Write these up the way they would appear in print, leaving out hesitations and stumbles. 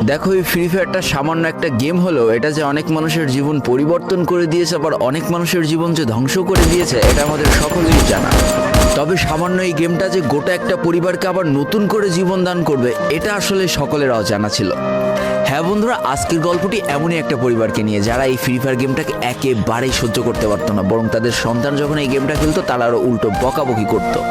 দেখো, এই ফ্রি ফায়ারটা সামান্য একটা গেম হলেও এটা যে অনেক মানুষের জীবন পরিবর্তন করে দিয়েছে, আবার অনেক মানুষের জীবন যে ধ্বংস করে দিয়েছে এটা আমাদের সকলেরই জানা। তবে সামান্য এই গেমটা যে গোটা একটা পরিবারকে আবার নতুন করে জীবন দান করবে এটা আসলে সকলের অজানা ছিল। হ্যাঁ বন্ধুরা, আজকের গল্পটি এমনই একটা পরিবারকে নিয়ে যারা এই ফ্রি ফায়ার গেমটাকে একেবারেই সহ্য করতে পারতো না, বরং তাদের সন্তান যখন এই গেমটা খেলতো তারা আরও উল্টো বকাবকি করতো।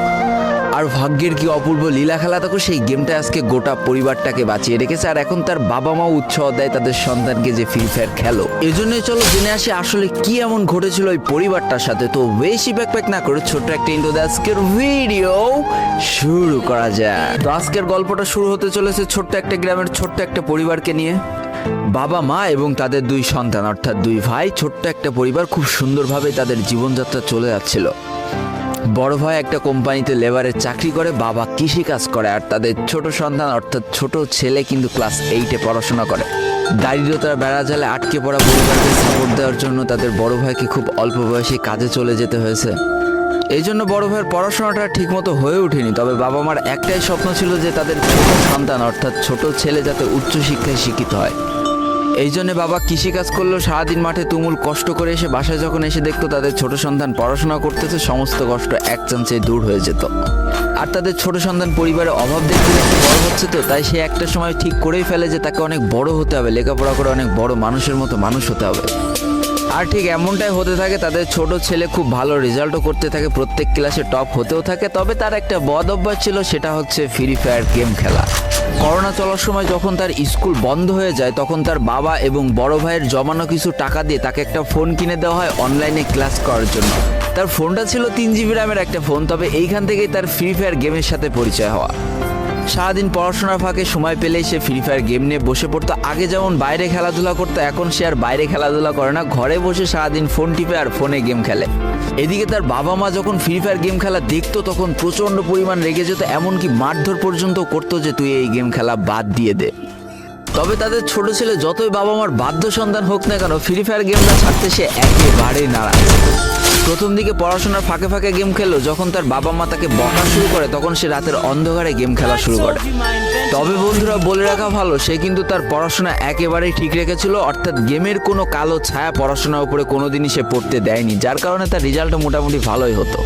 আর ভাগ্যের কি অপূর্ব লীলা খেলা, তখন সেই গেমটা আজকে গোটা পরিবারটাকে বাঁচিয়ে রেখেছে। আর এখন তার বাবা মাও উৎসাহ দেয় তাদের সন্তানকে যে ফ্রি ফায়ার খেলো। এজন্যই চলো জেনে আসি আসলে কি এমন ঘটেছিল ওই পরিবারটার সাথে। তো বেশি ব্যাকপ্যাক না করে ছোট্ট একটা ইন্ট্রো দিয়ে আজকের ভিডিও শুরু করা যায়। তো আজকের গল্পটা শুরু হতে চলেছে ছোট্ট একটা গ্রামের ছোট্ট একটা পরিবারকে নিয়ে। বাবা মা এবং তাদের দুই সন্তান অর্থাৎ দুই ভাই, ছোট্ট একটা পরিবার, খুব সুন্দরভাবে তাদের জীবনযাত্রা চলে যাচ্ছিল। বড় ভাই একটা কোম্পানিতে লেবারের চাকরি করে, বাবা কৃষিকাজ করে, আর তাদের ছোট সন্তান অর্থাৎ ছোট ছেলে কিন্তু ক্লাস 8-এ পড়াশোনা করে। দারিদ্রতার বেড়াজালে আটকে পড়া পরিবারকে সাপোর্ট দেওয়ার জন্য তাদের বড় ভাইকে খুব অল্প বয়সে কাজে চলে যেতে হয়েছে। এই জন্য বড় ভাইয়ের পড়াশোনাটা ঠিকমতো হয়ে ওঠেনি। তবে বাবা মার একটাই স্বপ্ন ছিল যে তাদের ছোট সন্তান অর্থাৎ ছোট ছেলে যাতে উচ্চশিক্ষায় শিক্ষিত হয়। এই জন্য বাবা কৃষিকাজ করলেও সারাদিন মাঠে তুমুল কষ্ট করে এসে বাসায় যখন এসে দেখতো তাদের ছোট সন্তান পড়াশোনা করতেছে, সমস্ত কষ্ট এক চান্সে দূর হয়ে যেত। আর তাদের ছোট সন্তান পরিবারের অভাব দেখতে দেখতে বড় হচ্ছে, তো তাই সে একটা সময় ঠিক করেই ফেলে যে তাকে অনেক বড় হতে হবে, লেখাপড়া করে অনেক বড় মানুষের মতো মানুষ হতে হবে। আর ঠিক এমনটাই হতে থাকে। তাদের ছোট ছেলে খুব ভালো রেজাল্টও করতে থাকে, প্রত্যেক ক্লাসে টপ হতেও থাকে। তবে তার একটা বদ অভ্যাস ছিল, সেটা হচ্ছে ফ্রি ফায়ার গেম খেলা। করোনা চলার সময় যখন তার স্কুল বন্ধ হয়ে যায় তখন তার বাবা এবং বড় ভাইয়ের জমানো কিছু টাকা দিয়ে তাকে একটা ফোন কিনে দেওয়া হয় অনলাইনে ক্লাস করার জন্য। তার ফোনটা ছিল 3 GB র্যামের একটা ফোন। তবে এইখান থেকেই তার ফ্রি ফায়ার গেমের সাথে পরিচয় হওয়া। সারাদিন পড়াশোনার ফাঁকে সময় পেলেই সে ফ্রি ফায়ার গেম নিয়ে বসে পড়তো। আগে যেমন বাইরে খেলাধুলা করতো, এখন সে আর বাইরে খেলাধুলা করে না, ঘরে বসে সারাদিন ফোন টিপে আর ফোনে গেম খেলে। এদিকে তার বাবা মা যখন ফ্রি ফায়ার গেম খেলা দেখতো তখন প্রচণ্ড পরিমাণ রেগে যেত, এমনকি মারধর পর্যন্ত করতো যে তুই এই গেম খেলা বাদ দিয়ে দে। তবে তাদের ছোট ছেলে যতই বাবা মার বাধ্য সন্তান হোক না কেন, ফ্রি ফায়ার গেমটা ছাড়তে সে একেবারেই নারাজ। প্রথম দিকে পড়াশোনার ফাঁকে ফাঁকে গেম খেললো, যখন তার বাবা মা তাকে বকা শুরু করে তখন সে রাতের অন্ধকারে গেম খেলা শুরু করে। তবে বন্ধুরা বলে রাখা ভালো, সে কিন্তু তার পড়াশোনা একেবারেই ঠিক রেখেছিল, অর্থাৎ গেমের কোনো কালো ছায়া পড়াশোনার উপরে কোনোদিনই সে পড়তে দেয়নি, যার কারণে তার রেজাল্টও মোটামুটি ভালোই হতো।